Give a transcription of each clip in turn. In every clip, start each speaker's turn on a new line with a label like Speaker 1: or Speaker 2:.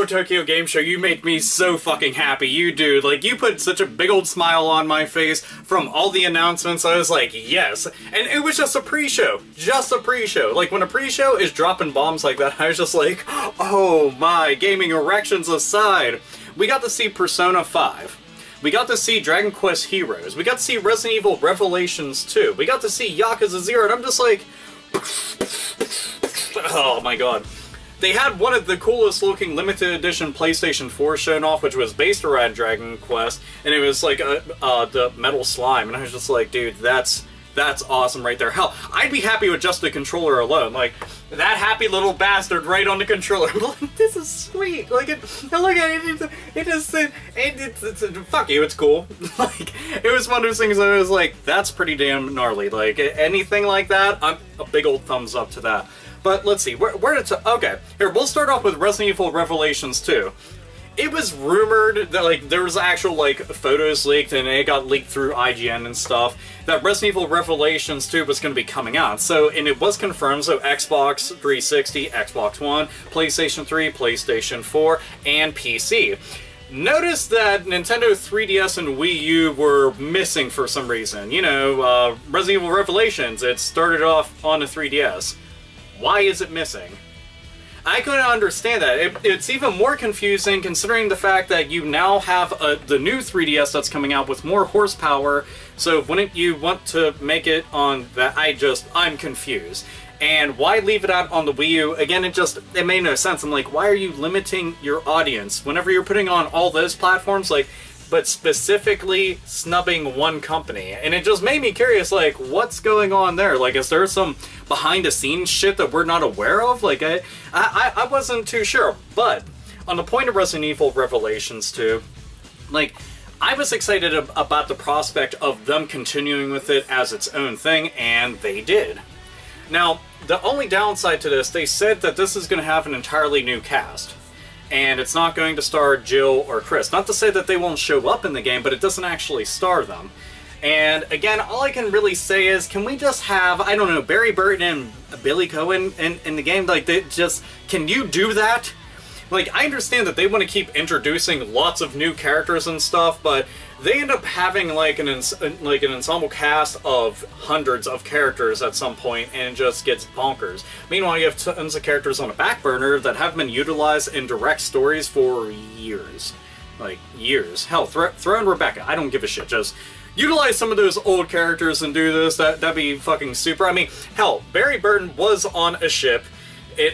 Speaker 1: Tokyo Game Show, you make me so fucking happy. You do. Like, you put such a big old smile on my face from all the announcements. I was like, yes. And it was just a pre-show. Just a pre-show. Like, when a pre-show is dropping bombs like that, I was just like, oh my, gaming erections aside. We got to see Persona 5. We got to see Dragon Quest Heroes. We got to see Resident Evil Revelations 2. We got to see Yakuza 0, and I'm just like... oh my god. They had one of the coolest looking limited edition PlayStation 4 shown off, which was based around Dragon Quest, and it was like the metal slime, and I was just like, dude, that's awesome right there. Hell, I'd be happy with just the controller alone. Like, that happy little bastard right on the controller. Like, this is sweet. Like, look at it. Fuck you, it's cool. Like, it was one of those things that I was like, that's pretty damn gnarly. Like, anything like that, I'm a big old thumbs up to that. But let's see, where to... Okay, here, we'll start off with Resident Evil Revelations 2. It was rumored that, like, there was actual, like, photos leaked, and it got leaked through IGN and stuff, that Resident Evil Revelations 2 was going to be coming out. So, and it was confirmed, so Xbox 360, Xbox One, PlayStation 3, PlayStation 4, and PC. Notice that Nintendo 3DS and Wii U were missing for some reason. You know, Resident Evil Revelations, it started off on the 3DS. Why is it missing? I couldn't understand that. It's even more confusing considering the fact that you now have the new 3DS that's coming out with more horsepower, so wouldn't you want to make it on that? I'm confused. And why leave it out on the Wii U? Again, it made no sense. I'm like, why are you limiting your audience? Whenever you're putting on all those platforms, like, but specifically snubbing one company. And it just made me curious, like, what's going on there? Like, is there some behind-the-scenes shit that we're not aware of? Like, I wasn't too sure. But, on the point of Resident Evil Revelations 2, like, I was excited about the prospect of them continuing with it as its own thing, and they did. Now, the only downside to this, they said that this is going to have an entirely new cast. And it's not going to star Jill or Chris. Not to say that they won't show up in the game, but it doesn't actually star them. And again, all I can really say is, can we just have, I don't know, Barry Burton and Billy Cohen in the game? Like, can you do that? Like, I understand that they want to keep introducing lots of new characters and stuff, but they end up having like an ensemble cast of hundreds of characters at some point, and it just gets bonkers. Meanwhile, you have tons of characters on a back burner that have been utilized in direct stories for years. Like, years. Hell, throw in Rebecca. I don't give a shit. Just utilize some of those old characters and do this. That'd be fucking super. I mean, hell, Barry Burton was on a ship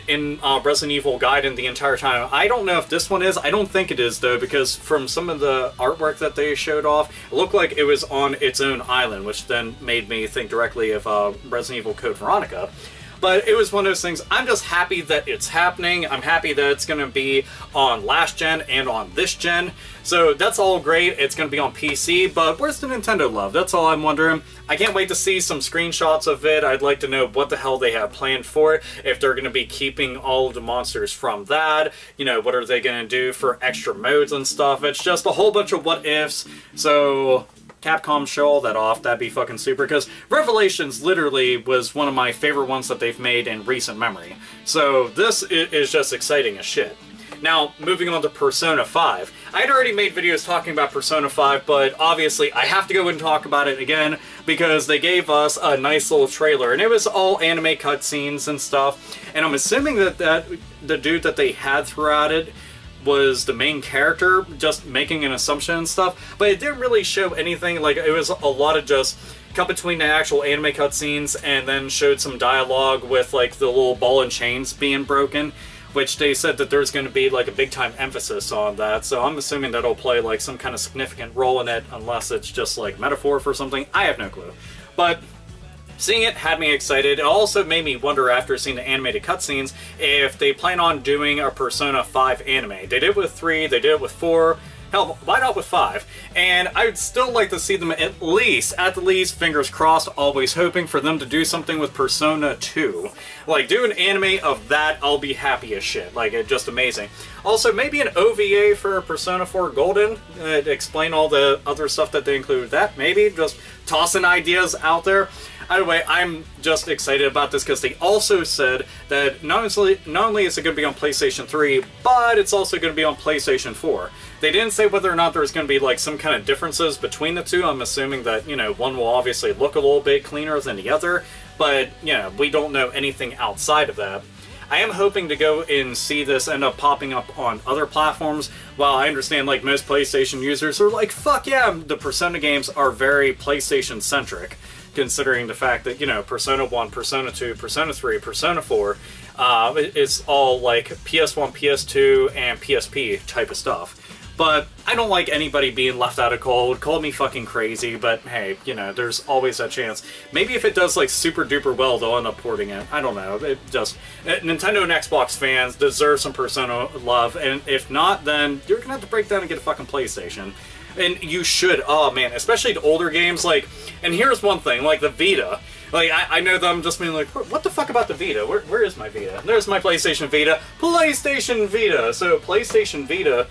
Speaker 1: in Resident Evil Gaiden the entire time. I don't know if this one is. I don't think it is, though, because from some of the artwork that they showed off, it looked like it was on its own island, which then made me think directly of Resident Evil Code Veronica. But it was one of those things, I'm just happy that it's happening. I'm happy that it's going to be on last gen and on this gen. So that's all great. It's going to be on PC, but where's the Nintendo love? That's all I'm wondering. I can't wait to see some screenshots of it. I'd like to know what the hell they have planned for it. If they're going to be keeping all of the monsters from that. You know, what are they going to do for extra modes and stuff? It's just a whole bunch of what ifs. So Capcom, show all that off. That'd be fucking super, because Revelations literally was one of my favorite ones that they've made in recent memory. So this is just exciting as shit. Now, moving on to Persona 5. I had already made videos talking about Persona 5, but obviously I have to go and talk about it again because they gave us a nice little trailer, and it was all anime cutscenes and stuff. And I'm assuming that the dude that they had throughout it was the main character, just making an assumption and stuff, but it didn't really show anything. Like, it was a lot of just cut between the actual anime cutscenes and then showed some dialogue with like the little ball and chains being broken, which they said that there's going to be like a big time emphasis on that, so I'm assuming that'll play like some kind of significant role in it, unless it's just like metaphor for something. I have no clue. But seeing it had me excited. It also made me wonder, after seeing the animated cutscenes, if they plan on doing a Persona 5 anime. They did it with 3, they did it with 4, hell, why not with 5? And I would still like to see them at the least, fingers crossed, always hoping for them to do something with Persona 2. Like, do an anime of that, I'll be happy as shit. Like, it's just amazing. Also, maybe an OVA for Persona 4 Golden, to explain all the other stuff that they include with that, maybe, just tossing ideas out there. either way, I'm just excited about this because they also said that not only is it going to be on PlayStation 3, but it's also going to be on PlayStation 4. They didn't say whether or not there's going to be like some kind of differences between the two. I'm assuming that, you know, one will obviously look a little bit cleaner than the other, but, you know, we don't know anything outside of that. I am hoping to go and see this end up popping up on other platforms. While I understand, like, most PlayStation users are like, fuck yeah, the Persona games are very PlayStation-centric, considering the fact that, you know, Persona 1, Persona 2, Persona 3, Persona 4, it's all, like, PS1, PS2, and PSP type of stuff. But I don't like anybody being left out of cold. Call me fucking crazy, but hey, you know, there's always that chance. Maybe if it does like super duper well, they'll end up porting it. I don't know. It just Nintendo and Xbox fans deserve some Persona love, and if not, then you're gonna have to break down and get a fucking PlayStation. And you should. Oh man, especially the older games. Like, and here's one thing, like the Vita. Like, I know that I'm just being like, what the fuck about the Vita? Where is my Vita? There's my PlayStation Vita. PlayStation Vita. So PlayStation Vita.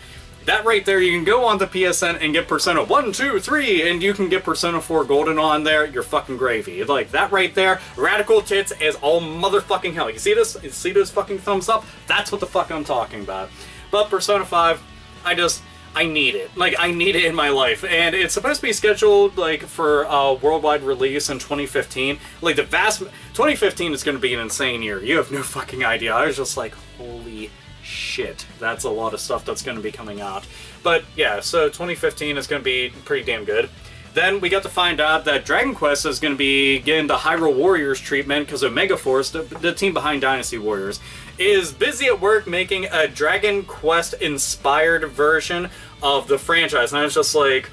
Speaker 1: That right there, you can go on to PSN and get Persona 1, 2, 3, and you can get Persona 4 Golden on there. You're fucking gravy. Like, that right there, radical tits as all motherfucking hell. You see this? You see those fucking thumbs up? That's what the fuck I'm talking about. But Persona 5, I need it. Like, I need it in my life. And it's supposed to be scheduled, like, for worldwide release in 2015. Like, 2015 is going to be an insane year. You have no fucking idea. I was just like, holy shit, that's a lot of stuff that's going to be coming out. But yeah, so 2015 is going to be pretty damn good. Then we got to find out that Dragon Quest is going to be getting the Hyrule Warriors treatment because Omega Force, the team behind Dynasty Warriors, is busy at work making a Dragon Quest inspired version of the franchise. And I was just like,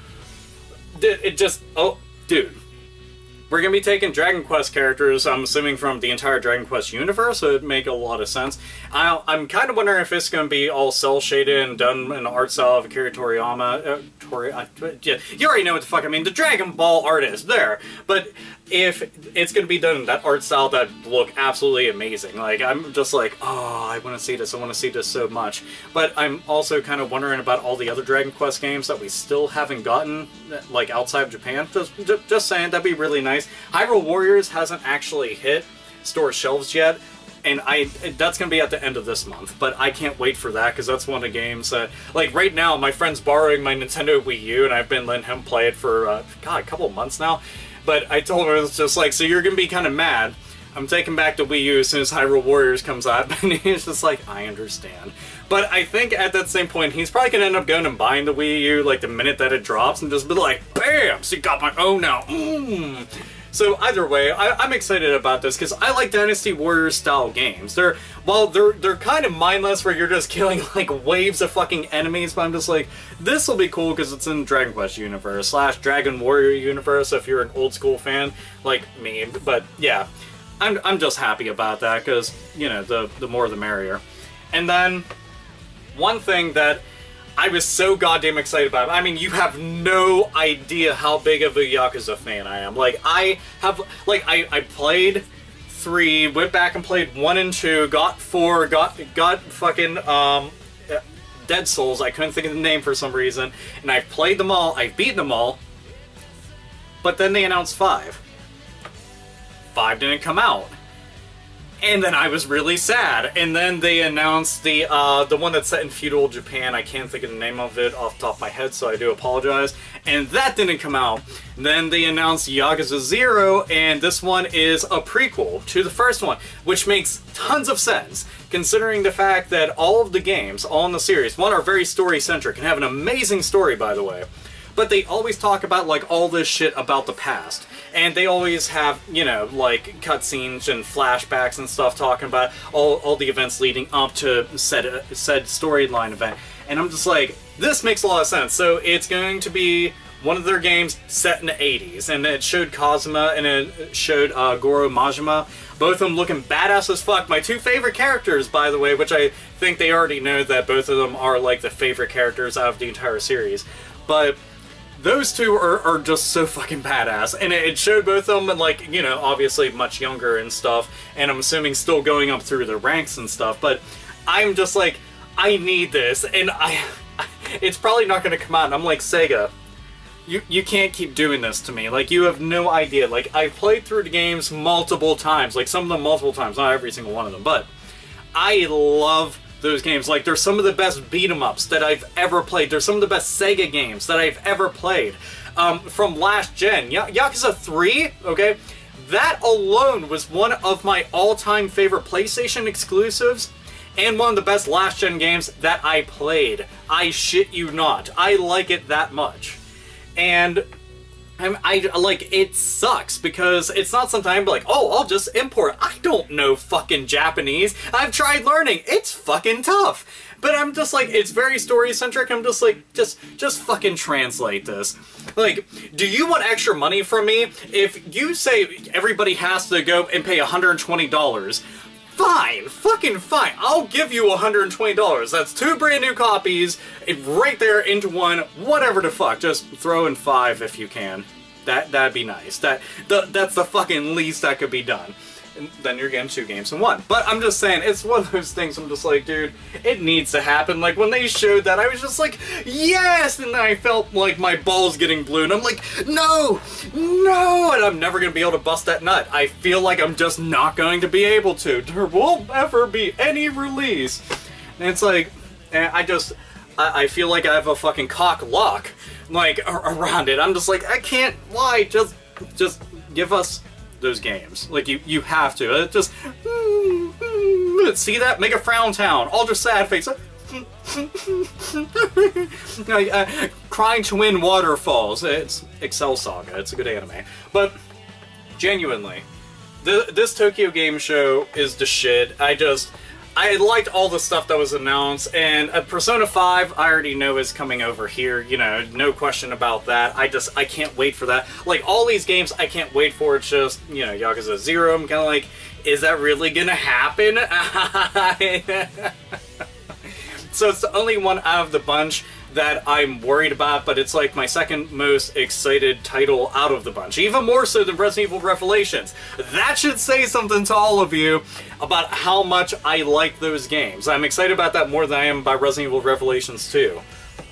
Speaker 1: oh, dude. We're going to be taking Dragon Quest characters, I'm assuming from the entire Dragon Quest universe, so it'd make a lot of sense. I'm kind of wondering if it's going to be all cel-shaded and done in the art style of Akira Toriyama. Yeah, you already know what the fuck I mean. The Dragon Ball artist, there. But if it's going to be done in that art style, that'd look absolutely amazing. Like, I'm just like, oh, I want to see this. I want to see this so much. But I'm also kind of wondering about all the other Dragon Quest games that we still haven't gotten, like, outside of Japan. Just saying, that'd be really nice. Hyrule Warriors hasn't actually hit store shelves yet, and that's going to be at the end of this month, but I can't wait for that, because that's one of the games that, like, right now, my friend's borrowing my Nintendo Wii U, and I've been letting him play it for, God, a couple of months now, but I told him, it's just like, so you're going to be kind of mad. I'm taking back the Wii U as soon as Hyrule Warriors comes out, and he's just like, I understand. But I think at that same point, he's probably going to end up going and buying the Wii U, like, the minute that it drops, and just be like, bam, so you got my own now, So either way, I'm excited about this, because I like Dynasty Warriors style games. They're kind of mindless, where you're just killing, like, waves of fucking enemies, but I'm just like, this will be cool, because it's in Dragon Quest universe, / Dragon Warrior universe, if you're an old school fan, like me. But yeah, I'm just happy about that, because, you know, the more the merrier. And then, one thing that I was so goddamn excited about. I mean, you have no idea how big of a Yakuza fan I am. Like, I played 3, went back and played 1 and 2, got 4, got fucking, Dead Souls. I couldn't think of the name for some reason. And I've played them all, I've beaten them all. But then they announced 5. 5 didn't come out. And then I was really sad. And then they announced the one that's set in feudal Japan. I can't think of the name of it off the top of my head, so I do apologize. And that didn't come out. Then they announced Yakuza Zero, and this one is a prequel to the first one, which makes tons of sense, considering the fact that all of the games, all in the series, one, are very story-centric, and have an amazing story, by the way. But they always talk about, like, all this shit about the past. And they always have, you know, like, cutscenes and flashbacks and stuff talking about all the events leading up to said storyline event. And I'm just like, this makes a lot of sense. So it's going to be one of their games set in the 80s. And it showed Kazuma and it showed Goro Majima. Both of them looking badass as fuck. My 2 favorite characters, by the way, which I think they already know that both of them are, like, the favorite characters out of the entire series. But those 2 are just so fucking badass, and it showed both of them, and, like, you know, obviously much younger and stuff, and I'm assuming still going up through the ranks and stuff, but I'm just like, I need this, and it's probably not going to come out, and I'm like, Sega, you can't keep doing this to me. Like, you have no idea. Like, I've played through the games multiple times. Like, some of them multiple times. Not every single one of them. But I love those games. Like, they're some of the best beat-em-ups that I've ever played. They're some of the best Sega games that I've ever played. From last gen. Yakuza 3, okay? That alone was one of my all-time favorite PlayStation exclusives. And one of the best last gen games that I played. I shit you not. I like it that much. And I like, it sucks because it's not something I'm like, oh, I'll just import. I don't know fucking Japanese. I've tried learning. It's fucking tough. But I'm just like, it's very story-centric. I'm just like, just fucking translate this. Like, do you want extra money from me? If you say everybody has to go and pay $120, fine, fucking fine. I'll give you $120. That's 2 brand new copies, right there into one, whatever the fuck. Just throw in 5 if you can. That'd be nice. That's the fucking least that could be done. And then you're getting 2 games in 1. But I'm just saying, it's one of those things I'm just like, dude, it needs to happen. Like, when they showed that, I was just like, yes! And then I felt like my balls getting blue, and I'm like, no! No! And I'm never gonna be able to bust that nut. I feel like I'm just not going to be able to. There won't ever be any release. And it's like, I feel like I have a fucking cock lock, like, around it. I'm just like, I can't, why? Just give us those games. Like, you have to. It just, see that? Make a frown town. Ultra sad face. Crying to win waterfalls. It's Excel Saga. It's a good anime. But, genuinely, this Tokyo Game Show is the shit. I liked all the stuff that was announced, and Persona 5 I already know is coming over here, you know, no question about that. I can't wait for that. Like, all these games I can't wait for. It's just, you know, Yakuza Zero, I'm kind of like, is that really gonna happen? So it's the only one out of the bunch that I'm worried about, but it's like my second most excited title out of the bunch. Even more so than Resident Evil Revelations. That should say something to all of you about how much I like those games. I'm excited about that more than I am about Resident Evil Revelations 2.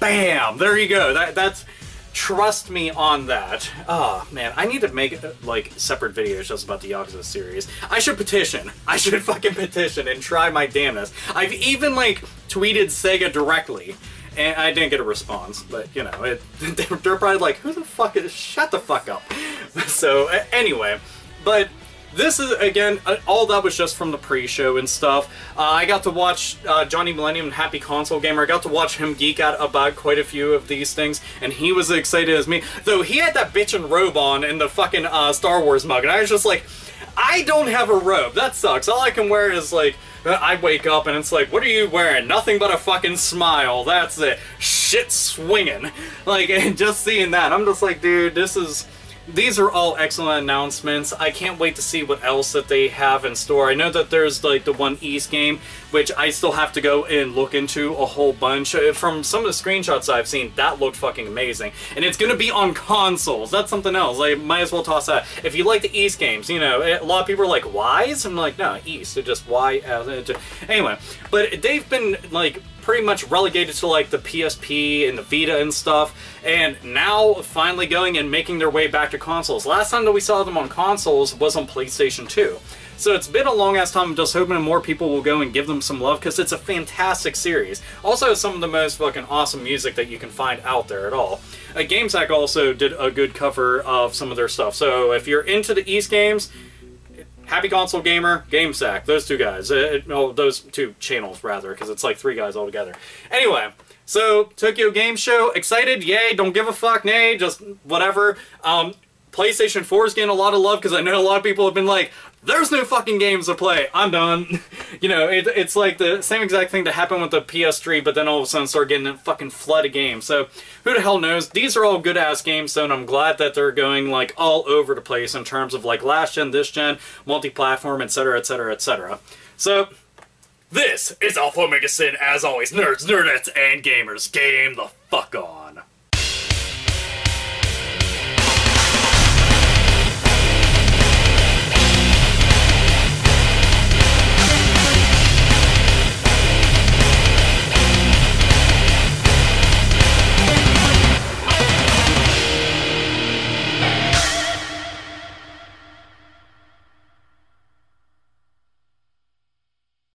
Speaker 1: Bam! There you go. That's... Trust me on that. Oh, man. I need to make, like, separate videos just about the Yakuza series. I should petition. I should fucking petition and try my damnedest. I've even, like, tweeted Sega directly. And I didn't get a response, but, you know, they're probably like, who the fuck is... Shut the fuck up. So, anyway. But this is, again, all that was just from the pre-show and stuff. I got to watch Johnny Millennium and Happy Console Gamer. I got to watch him geek out about quite a few of these things, and he was as excited as me. Though he had that bitchin' robe on and the fucking Star Wars mug, and I was just like, I don't have a robe. That sucks. All I can wear is, like... I wake up and it's like, what are you wearing? Nothing but a fucking smile. That's it. Shit swinging. Like, and just seeing that, I'm just like, dude, these are all excellent announcements. I can't wait to see what else that they have in store. I know that there's, like, the One East game, which I still have to go and look into a whole bunch. From some of the screenshots I've seen, that looked fucking amazing. And it's gonna be on consoles. That's something else. I might as well toss that. If you like the East games, you know, a lot of people are like, Ys? I'm like, no, East. It's just Y. Anyway, but they've been, like, pretty much relegated to, like, the PSP and the Vita and stuff, and now finally going and making their way back to consoles. Last time that we saw them on consoles was on PlayStation 2. So it's been a long-ass time. I'm just hoping more people will go and give them some love, because it's a fantastic series. Also, some of the most fucking awesome music that you can find out there at all. GameSack also did a good cover of some of their stuff. So if you're into the East games, Happy Console Gamer, GameSack, those two guys. Those two channels, rather, because it's like 3 guys all together. Anyway, so, Tokyo Game Show, excited? Yay, don't give a fuck, nay, just whatever. PlayStation 4 is getting a lot of love, because I know a lot of people have been like, there's no fucking games to play, I'm done. You know, it's like the same exact thing that happened with the PS3, but then all of a sudden started getting a fucking flood of games. So, who the hell knows? These are all good-ass games, so, and I'm glad that they're going, like, all over the place in terms of, like, last gen, this gen, multi-platform, etc., etc., etc. So, this is AlphaOmegaSin, as always. Nerds, nerdettes, and gamers, game the fuck on.